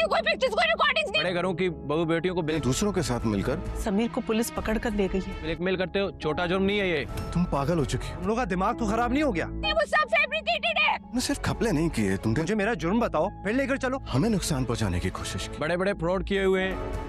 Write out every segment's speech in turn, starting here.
कोई पिक्चर्स, कोई रिकॉर्डिंग्स नहीं। बड़े घरों की बहू बेटियों को दूसरों के साथ मिलकर समीर को पुलिस पकड़ कर ले गई है। ब्लैकमेल करते हो, छोटा जुर्म नहीं है ये। तुम पागल हो चुकी हो। तुम लोग का दिमाग तो खराब नहीं हो गया? ये वो सब फैब्रिकेटेड है। तुमने सिर्फ खपले नहीं किए, तुमने मुझे मेरा जुर्म बताओ, फिर लेकर चलो। हमें नुकसान पहुंचाने की कोशिश की। बड़े बड़े फ्रॉड किए हुए हैं।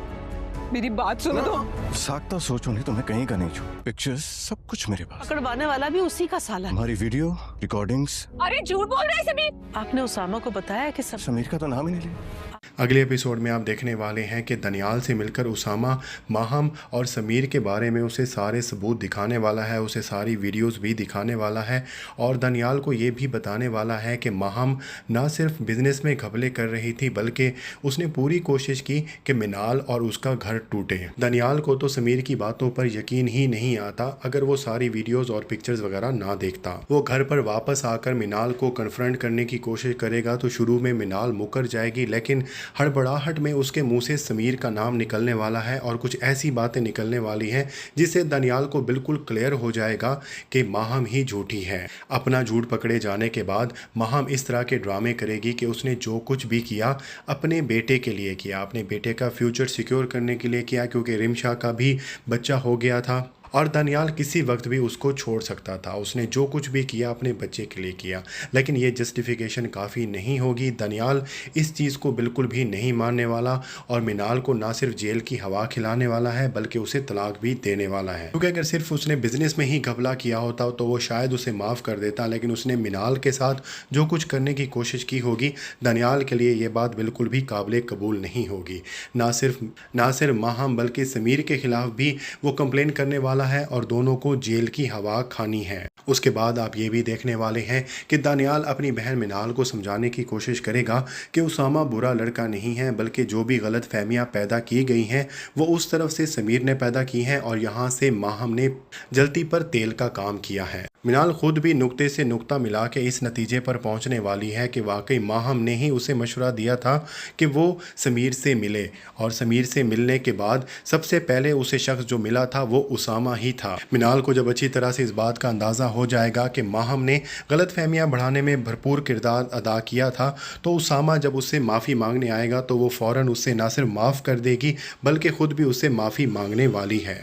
मेरी बात सुनो तो। साख्ता सोचो नहीं, तुम्हें कहीं का नहीं छोड़। पिक्चर्स सब कुछ मेरे पास। पकड़वाने वाला भी उसी का साला है। हमारी वीडियो रिकॉर्डिंग्स। अरे झूठ बोल रहे हैं समीर। आपने उसामा को बताया कि सब समीर का तो नाम ही नहीं लिया। अगले एपिसोड में आप देखने वाले हैं कि दनियाल से मिलकर उसामा माहम और समीर के बारे में उसे सारे सबूत दिखाने वाला है, उसे सारी वीडियोस भी दिखाने वाला है और दनियाल को ये भी बताने वाला है कि माहम ना सिर्फ बिजनेस में घपले कर रही थी बल्कि उसने पूरी कोशिश की कि मिनाल और उसका घर टूटे। दनियाल को तो समीर की बातों पर यकीन ही नहीं आता अगर वो सारी वीडियोज़ और पिक्चर्स वगैरह ना देखता। वो घर पर वापस आकर मिनाल को कन्फ्रंट करने की कोशिश करेगा तो शुरू में मिनाल मुकर जाएगी, लेकिन हड़बड़ाहट में उसके मुंह से समीर का नाम निकलने वाला है और कुछ ऐसी बातें निकलने वाली हैं जिससे दनियाल को बिल्कुल क्लियर हो जाएगा कि माहम ही झूठी है। अपना झूठ पकड़े जाने के बाद माहम इस तरह के ड्रामे करेगी कि उसने जो कुछ भी किया अपने बेटे के लिए किया, अपने बेटे का फ्यूचर सिक्योर करने के लिए किया, क्योंकि रिमशा का भी बच्चा हो गया था और दनियाल किसी वक्त भी उसको छोड़ सकता था। उसने जो कुछ भी किया अपने बच्चे के लिए किया, लेकिन ये जस्टिफिकेशन काफ़ी नहीं होगी। दनियाल इस चीज़ को बिल्कुल भी नहीं मानने वाला और मिनाल को ना सिर्फ जेल की हवा खिलाने वाला है बल्कि उसे तलाक भी देने वाला है, क्योंकि अगर सिर्फ उसने बिजनेस में ही घपला किया होता तो वो शायद उसे माफ़ कर देता, लेकिन उसने मिनाल के साथ जो कुछ करने की कोशिश की होगी दनियाल के लिए ये बात बिल्कुल भी काबिल कबूल नहीं होगी। ना सिर्फ माहम बल्कि समीर के खिलाफ भी वो कंप्लेन करने वाला है और दोनों को जेल की हवा खानी है। उसके बाद आप ये भी देखने वाले हैं कि दनियाल अपनी बहन मिनाल को समझाने की कोशिश करेगा कि उसामा बुरा लड़का नहीं है, बल्कि जो भी गलत फहमियाँ पैदा की गई हैं वो उस तरफ से समीर ने पैदा की हैं और यहाँ से माहम ने जलती पर तेल का काम किया है। मिनाल खुद भी नुक्ते से नुक्ता मिला के इस नतीजे पर पहुंचने वाली है कि वाकई माहम ने ही उसे मशवरा दिया था कि वो समीर से मिले और समीर से मिलने के बाद सबसे पहले उसे शख्स जो मिला था वो उसामा ही था। मिनाल को जब अच्छी तरह से इस बात का अंदाज़ा हो जाएगा कि माहम ने गलत फहमियाँ बढ़ाने में भरपूर किरदार अदा किया था तो उसामा जब उससे माफ़ी मांगने आएगा तो वो फ़ौरन उससे ना सिर्फ माफ़ कर देगी बल्कि ख़ुद भी उससे माफ़ी मांगने वाली है।